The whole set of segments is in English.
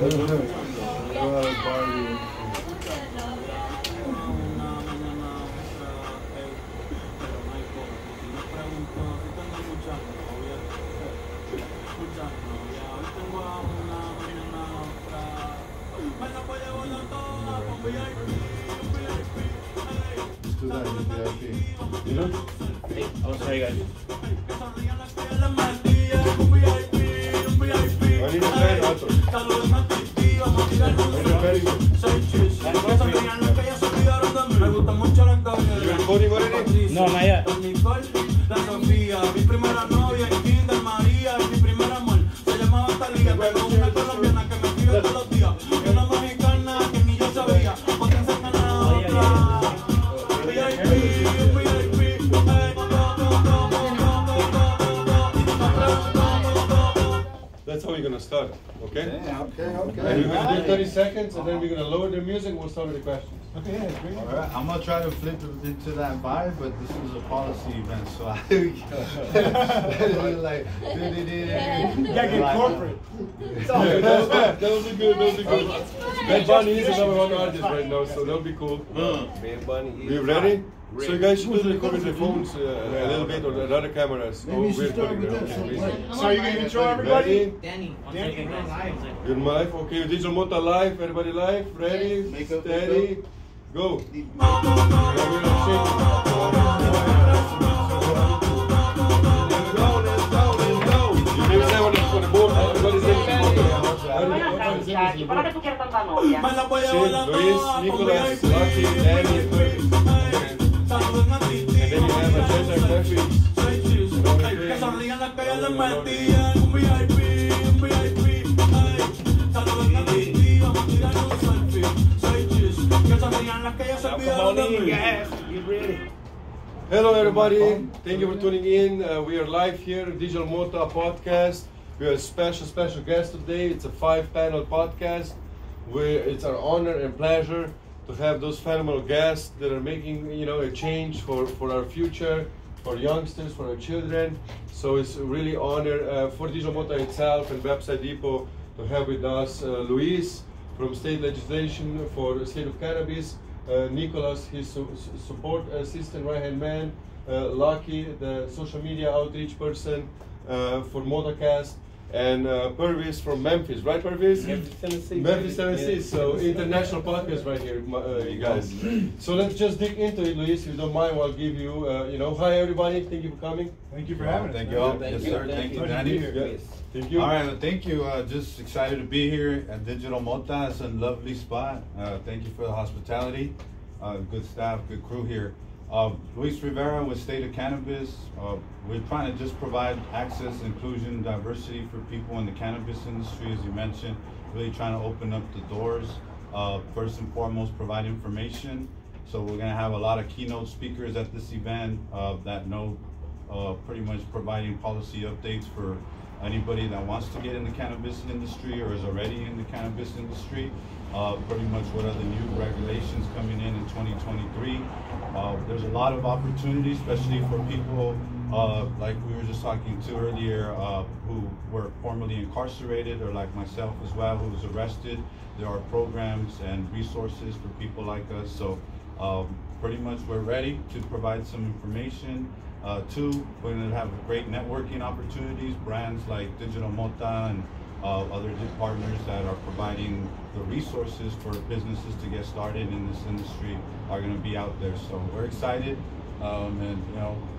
You know? Hey, I'll show you guys. I need a pen also. You recording already? No, not yet. That's how we're gonna start, okay? Yeah, okay. And we're gonna do 30 seconds, and then we're gonna lower the music, and we'll start with the questions. Okay, yeah, great. All right, I'm gonna try to flip it into that vibe, but this is a policy event, so I like, you gotta get corporate. That was a good. Bad Bunny is the number one artist right now, so that'll be cool. Bad Bunny. We ready? So you guys should do the record with your phones a little bit, or the other cameras. Maybe you should start with this. So you're gonna intro everybody? Ready? Danny, You're live? Okay, Digital Mota live, everybody live, ready, steady, go. Luis, Nicolas, Lucky, Danny, and then you have Agenda Graphics. Hello everybody, thank you for tuning in. We are live here, Digital Mota podcast. We have a special guest today. It's a 5-panel podcast. It's our honor and pleasure to have those phenomenal guests that are making, a change for our future, for youngsters, for our children. So it's really honor for Digital Mota itself and Website Depot to have with us Luis from state legislation for the state of Cannabiz, Nicolas, his support assistant, right-hand man, Lucky, the social media outreach person for Motacast, and Purvis from Memphis, right, Purvis? Memphis, Tennessee. Memphis, Tennessee. So international podcast right here, you guys. So let's just dig into it, Luis. If you don't mind, I'll give you, hi everybody. Thank you for coming. Thank you for having us. Thank you all. Yes, sir. Thank you, Danny. Yeah. Thank you. All right, well, thank you. Just excited to be here at Digital Mota. It's a lovely spot. Thank you for the hospitality. Good staff, good crew here. Luis Rivera with State of Cannabiz. We're trying to just provide access, inclusion, diversity for people in the cannabis industry, as you mentioned. Really trying to open up the doors. First and foremost, provide information. So we're going to have a lot of keynote speakers at this event that know pretty much providing policy updates for anybody that wants to get in the cannabis industry or is already in the cannabis industry. Pretty much what are the new regulations coming in 2023. There's a lot of opportunities, especially for people like we were just talking to earlier, who were formerly incarcerated, or like myself as well, who was arrested. There are programs and resources for people like us. So pretty much we're ready to provide some information. Two, we're going to have great networking opportunities, brands like Digital Mota and other partners that are providing the resources for businesses to get started in this industry are going to be out there. So we're excited, and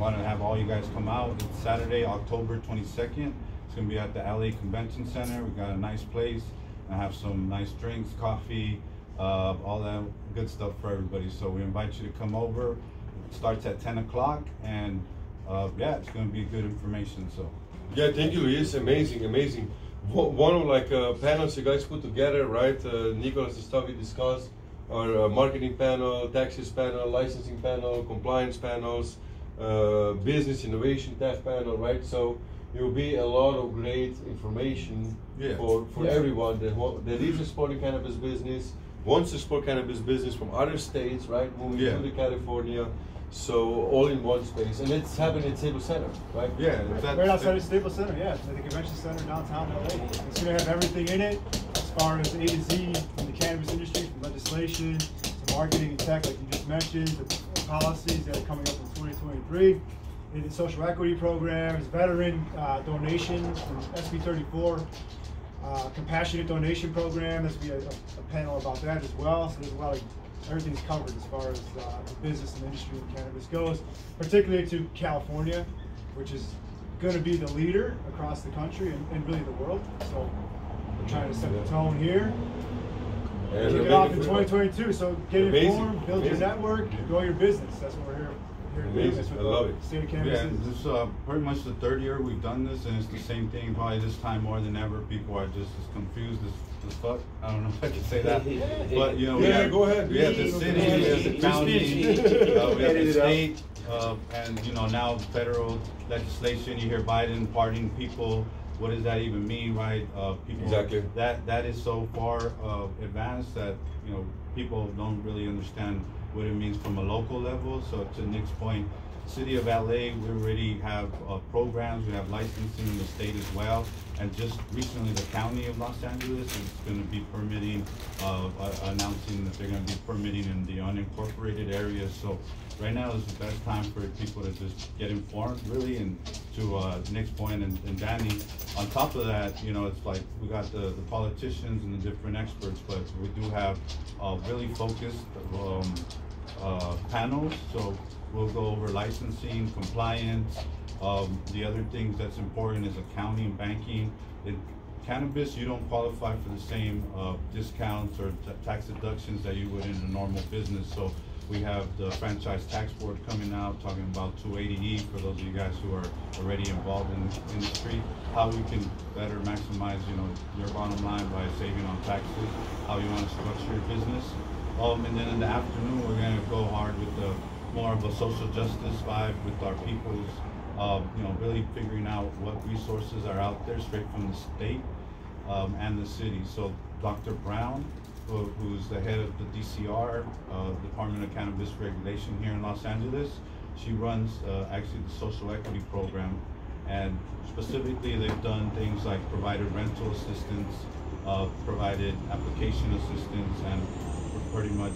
want to have all you guys come out. It's Saturday, October 22nd. It's going to be at the LA Convention Center. We got a nice place. I have some nice drinks, coffee, all that good stuff for everybody. So we invite you to come over. It starts at 10 o'clock, and yeah, it's going to be good information. So yeah, thank you, Luis. Amazing. One of panels you guys put together, right? Nicolas, the stuff we discussed, our marketing panel, taxes panel, licensing panel, compliance panels, business innovation tech panel, right? So there will be a lot of great information for everyone that is supporting cannabis business, wants to support cannabis business from other states, right? Moving to California. So all in one space, and it's happening at Staples Center, right? Yeah, right outside of Staples Center. Yeah, at the convention center downtown LA. It's gonna have everything in it. It's far as A to Z in the cannabis industry, from legislation to marketing and tech, like you just mentioned, to policies that are coming up in 2023. In social equity programs, veteran donations, from SB 34, compassionate donation program. There's going to be a panel about that as well. So there's a lot of, everything's covered as far as the business and industry in cannabis goes, particularly to California, which is going to be the leader across the country and really the world. So we're trying to set the tone here. Kick it off in 2022. So get informed, build your network, grow your business. That's what we're here to do. This with I love it. State of Cannabis. Yeah, this is pretty much the third year we've done this, and it's the same thing. Probably this time more than ever, people are just as confused as fuck. I don't know if I can say that, but you know, go ahead. We have the city, we have the county, we have the state, and you know now federal legislation. You hear Biden pardoning people. What does that even mean, right? People, exactly. That is so far advanced that you know people don't really understand what it means from a local level. So to Nick's point, City of LA, we already have programs, we have licensing in the state as well. And just recently the County of Los Angeles is going to be permitting, announcing that they're going to be permitting in the unincorporated areas. So right now is the best time for people to just get informed, really. And to Nick's point and Danny, on top of that, you know, it's like we got the politicians and the different experts, but we do have really focused panels. So we'll go over licensing, compliance. The other things that's important is accounting, banking. In cannabis, you don't qualify for the same discounts or tax deductions that you would in a normal business. So we have the Franchise Tax Board coming out talking about 280E for those of you guys who are already involved in the industry, how we can better maximize, you know, your bottom line by saving on taxes, how you want to structure your business. And then in the afternoon, we're going to go hard with the more of a social justice vibe with our people's, you know, really figuring out what resources are out there straight from the state and the city. So Dr. Brown, who's the head of the DCR, Department of Cannabis Regulation here in Los Angeles, she runs actually the social equity program. And specifically, they've done things like provided rental assistance, provided application assistance, and pretty much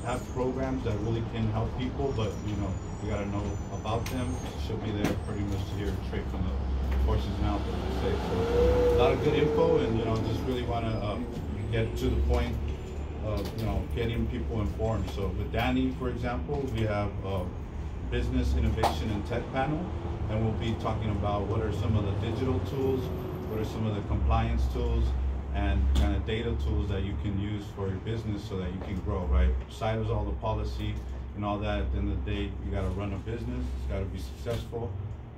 have programs that really can help people, but you know, we gotta know about them. She'll be there pretty much to hear straight from the horse's mouth, as they say. So a lot of good info, and you know, just really wanna get to the point of, you know, getting people informed. So with Danny, for example, we have a business innovation and tech panel, and we'll be talking about what are some of the digital tools, what are some of the compliance tools, and kind of data tools that you can use for your business so that you can grow, right? Besides all the policy and all that, at the end of the day, you got to run a business, it's got to be successful.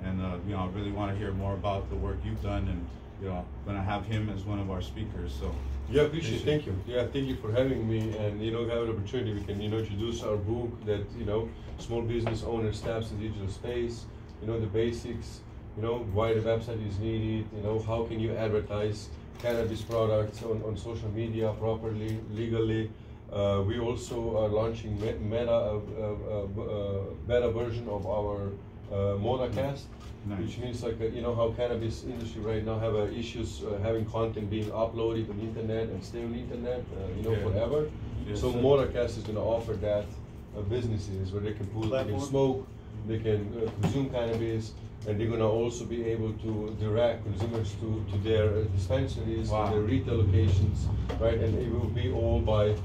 And, you know, I really want to hear more about the work you've done, and, you know, I'm going to have him as one of our speakers, so. Yeah, appreciate it. Thank you. Yeah, thank you for having me, and, you know, have an opportunity. We can, you know, introduce our book that, you know, small business owner steps in digital space, you know, the basics, you know, why the website is needed, you know, how can you advertise cannabis products on social media properly, legally. We also are launching beta version of our ModaCast, nice. Which means like, you know, how cannabis industry right now have issues having content being uploaded on the internet and stay on the internet, you know, forever. Yes, so ModaCast is going to offer that businesses where they can put, they can smoke, they can consume cannabis, and they're going to also be able to direct consumers to their dispensaries, to their retail locations, right? And it will be all by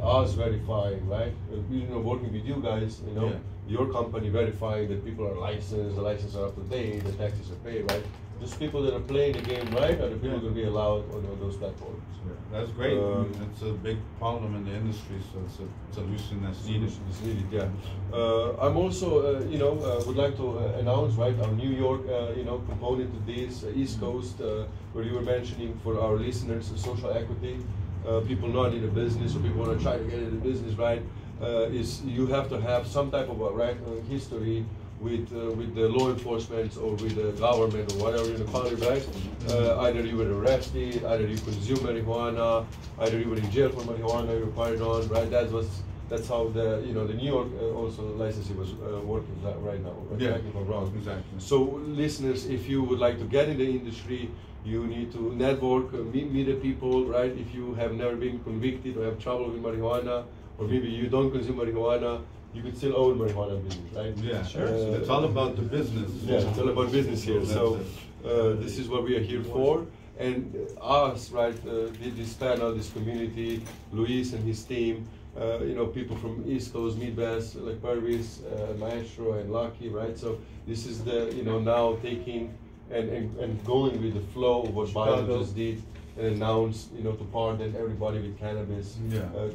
us verifying, right? You know, working with you guys, you know, your company verifying that people are licensed, the licenses are up to date, the taxes are paid, right? Just people that are playing the game right are the people going to be allowed on those platforms. That's great. It's a big problem in the industry, so it's a solution that's needed. It's needed, yeah. I'm also, you know, would like to announce, right, our New York, you know, component to this, East Coast, where you were mentioning for our listeners, social equity, people not in a business or people want to try to get into business, right, is you have to have some type of a history with the law enforcement or with the government or whatever you call it, right? Either you were arrested, either you consume marijuana, either you were in jail for marijuana, you were pardoned, right? That was that's how the the New York also licensing was working right now. Yeah, correct me if I'm wrong. exactly. So listeners, if you would like to get in the industry, you need to network, meet the people, right? If you have never been convicted or have trouble with marijuana, or maybe you don't consume marijuana, you could still own marijuana business, right? Yeah, sure. It's all about the business. Yeah, it's all about business here. So this is what we are here for. And us, right, this panel, this community, Luis and his team, people from East Coast, Midwest, like Purvis, Maestro, and Lucky, right? So this is the, now taking and going with the flow of what Biden just did and announced, to pardon everybody with cannabis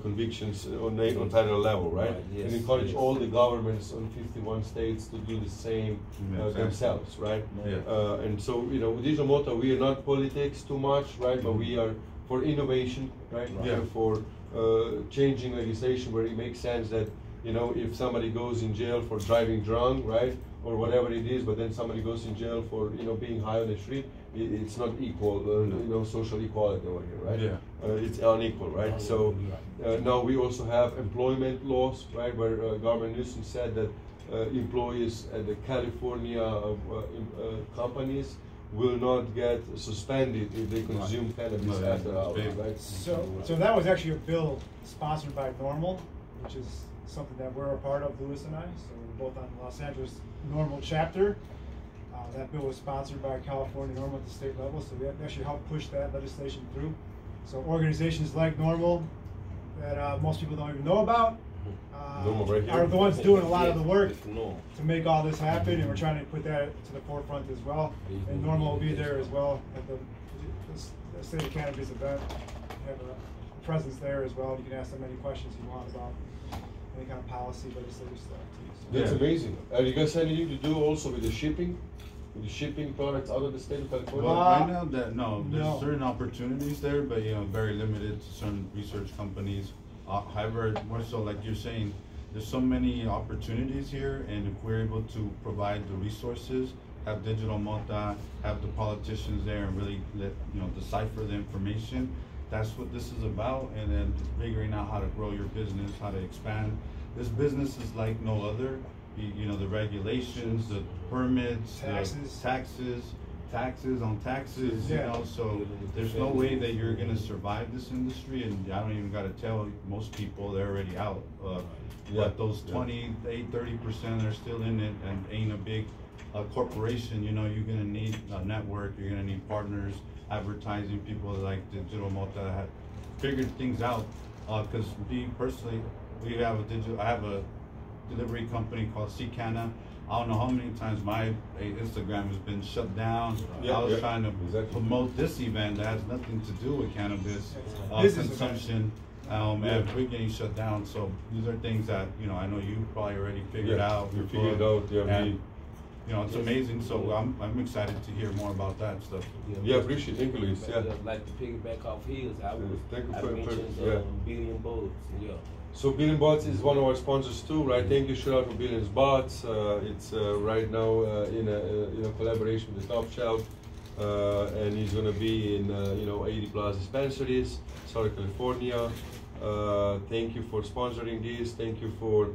convictions on federal level, right? Yes, and encourage all the governments on 51 states to do the same themselves, right? And so, with Digital Mota, we are not politics too much, right? But we are for innovation, right? We are for changing legislation where it makes sense that, if somebody goes in jail for driving drunk, right? Or whatever it is, but then somebody goes in jail for being high on the street, it's not equal, social equality over here, right? It's unequal, right? So now we also have employment laws, right, where Governor Newsom said that employees at the California companies will not get suspended if they consume cannabis after hours, right? So that was actually a bill sponsored by Normal, which is something that we're a part of, Louis and I. So we're both on the Los Angeles Normal chapter. That bill was sponsored by California Normal at the state level, so we actually helped push that legislation through. So organizations like Normal that most people don't even know about are the ones doing a lot of the work to make all this happen, and we're trying to put that to the forefront as well. And Normal will be there as well at the State of Cannabiz event. We have a presence there as well. You can ask them any questions you want about any kind of policy, legislative stuff too. That's amazing. Are you guys anything to do also with the shipping? With the shipping products out of the state of California? Well, right now, there's certain opportunities there, but very limited to certain research companies. However, more so like you're saying, there's so many opportunities here, and if we're able to provide the resources, have Digital Mota, have the politicians there, and really let decipher the information. That's what this is about, and then figuring out how to grow your business, how to expand. This business is like no other. The regulations, the permits, taxes on taxes, so there's no way that you're gonna survive this industry, and I don't even gotta tell most people they're already out. But those 28-30% are still in it and ain't a big corporation, you're gonna need a network, you're gonna need partners, advertising, people like Digital Mota have figured things out. Because me personally, I have a delivery company called Canna. I don't know how many times my Instagram has been shut down. I was trying to promote this event that has nothing to do with cannabis consumption, and we're getting shut down. So these are things that I know you probably already figured out. You figured out, it's amazing. So I'm excited to hear more about that stuff. Appreciate it. Thank you, Luis. Like to piggyback off his, I mentioned Billion Bullets. So Billion Bots is one of our sponsors too, right? Thank you, shout out to Billion Bots. It's right now in a collaboration with the Top Shelf, and he's going to be in 80 plus dispensaries, Southern California. Thank you for sponsoring this. Thank you for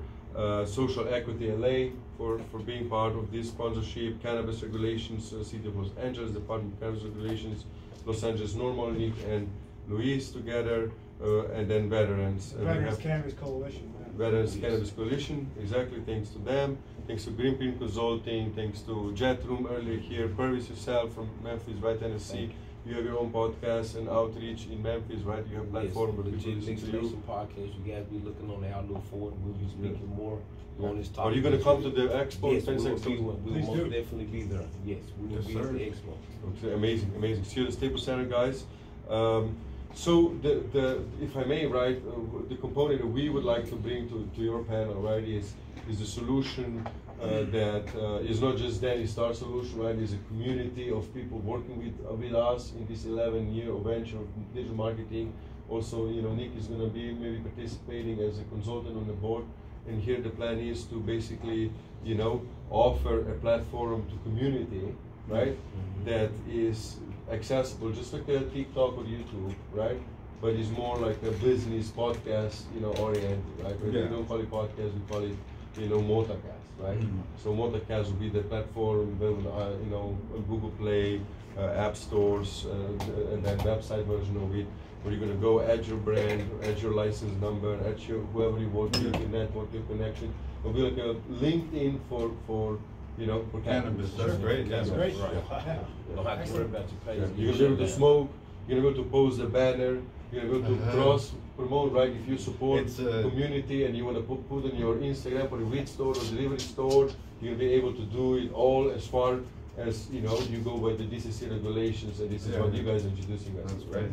Social Equity LA for being part of this sponsorship. Cannabis Regulations, City of Los Angeles, Department of Cannabis Regulations, Los Angeles Normal, Nick and Luis together. And then Veterans. Veterans Cannabis Coalition. Veterans Cannabis Coalition, exactly, thanks to them. Thanks to Greenprint Consulting, thanks to Jet Room earlier here, Purvis yourself from Memphis, right, Tennessee. You have your own podcast and outreach in Memphis, right? You have a platform where people listen to you. Podcast, you guys be looking on the outlook for it. We'll be speaking more on this topic. Are you going to come to the expo? Yes, we will most definitely be there. Yes, we will be at the expo. Okay, amazing, amazing. See you at the Staples Center, guys. So if I may, right, the component that we would like to bring to your panel, right, is the solution that is not just Danny Star solution, right? Is a community of people working with us in this 11-year venture of digital marketing. Also, Nick is going to be maybe participating as a consultant on the board. And here the plan is to basically, offer a platform to community, right? That is accessible, just like TikTok or YouTube, right? but it's more like a business podcast, oriented, right? We don't call it podcast, we call it, Motacast, right? So Motacast will be the platform, on Google Play, app stores, and then website version of it, where you're gonna go add your brand, add your license number, add your whoever you want, your network, your connection. It'll be like a LinkedIn for cannabis. That's great. That's great. Right. Yeah. Don't have to worry about your page. You're gonna be able to smoke. You're gonna go to post a banner. You're gonna go to cross promote, right? If you support community and you want to put on your Instagram for a weed store or delivery store, you're gonna be able to do it all as far as you go by the DCC regulations, and this is what you guys are introducing us. That's great.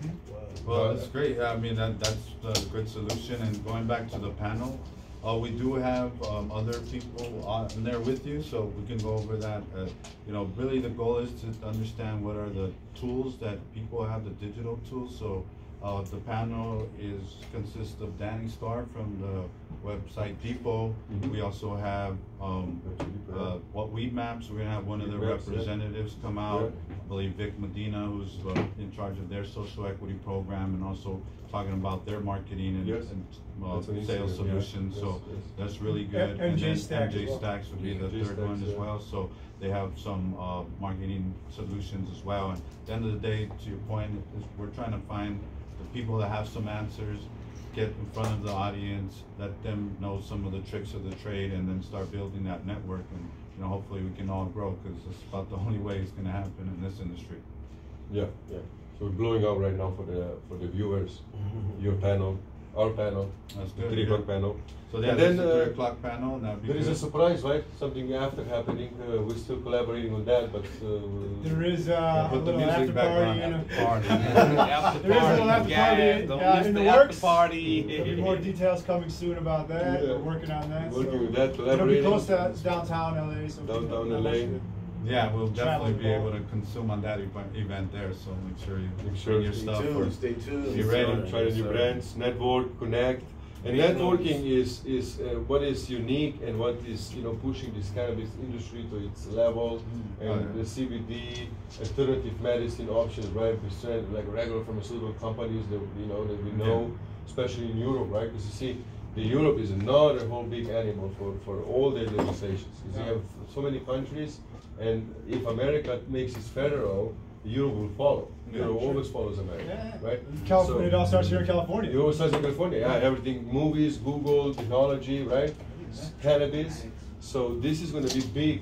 Well, that's great. I mean, that's a good solution. And going back to the panel, we do have other people on there with you, so we can go over that. Really the goal is to understand what are the tools that people have, the digital tools. So the panel consists of Danny Starr from the website Depot. We also have Weed Maps. We're gonna have one of the representatives come out. I believe Vic Medina, who's in charge of their social equity program, and also talking about their marketing and sales solutions. So that's really good. And then MJ Stacks would be the third one as well. So they have some marketing solutions as well. And at the end of the day, to your point, we're trying to find the people that have some answers, get in front of the audience, let them know some of the tricks of the trade, and then start building that network. And hopefully we can all grow, because it's about the only way it's going to happen in this industry. Yeah. So we're blowing out right now for the viewers. Your panel, our panel, that's good. 3 o'clock panel. So then the 3 o'clock panel. There is a surprise, right? Something after happening. We're still collaborating on that, but there is a little after party. There is a little after party in the works. There'll be more details coming soon about that. We're working on that. Working with that, it'll be close to downtown LA. So downtown LA. Yeah, we'll definitely be able to consume on that event there. So make sure you bring your stuff. Stay tuned. Be ready. Try the new brands, network, connect. And networking is what is unique and what is pushing this cannabis industry to its level, and the CBD alternative medicine options, right? Like regular pharmaceutical companies that we know, especially in Europe, right? Because you see, Europe is another whole big animal for all their legislations. Because you have so many countries, and if America makes it federal, Europe will follow. Europe always follows America, right? California, it all starts here in California. It all starts in California, everything, movies, Google, technology, right? Cannabis. So this is going to be big,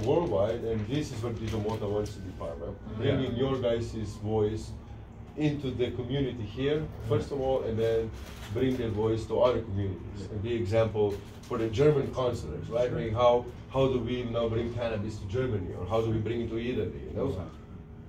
worldwide, and this is what Digital Mota wants to be part of. Bringing your guys' voice into the community here, first of all, and then bring their voice to other communities and be example for the German consulars, right? I mean, how do we now bring cannabis to Germany, or how do we bring it to Italy?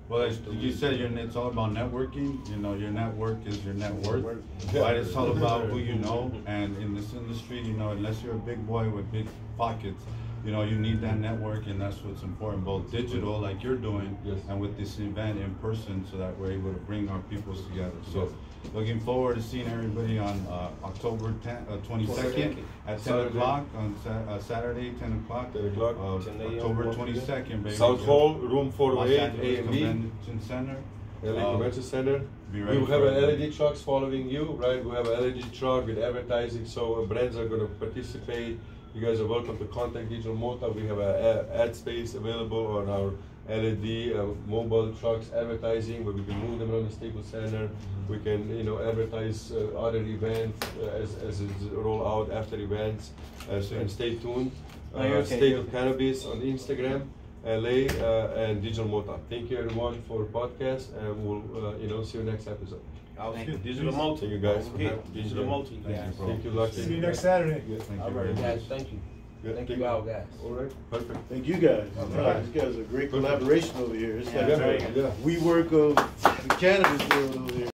Well, as you said, it's all about networking. Your network is your net worth. Right? It's all about who you know. And in this industry, unless you're a big boy with big pockets, you need that network, and that's what's important, both digital, like you're doing, and with this event in person, so that we're able to bring our peoples together. So looking forward to seeing everybody on October 22nd at 10 o'clock, on Saturday, 10 o'clock. 10 o'clock. October 22nd, baby. South Hall, room 408, A&B. Convention Center. LA Convention Center. We will have an LED trucks following you, right? We have an LED truck with advertising, so brands are going to participate. You guys are welcome to contact Digital Mota. We have an ad space available on our LED mobile trucks advertising, where we can move them around the Staples Center. We can, advertise other events as it roll out after events. And stay tuned. State of Cannabis on Instagram, LA, and Digital Mota. Thank you everyone for the podcast, and we'll see you next episode. Digital Multi. Thank you guys. Digital Multi. Thank you, Lucky. See you next Saturday. All right, guys. Thank you. Thank you all, guys. All right. Perfect. Thank you guys. You guys are a great collaboration over here. It's like we work of the cannabis world over here.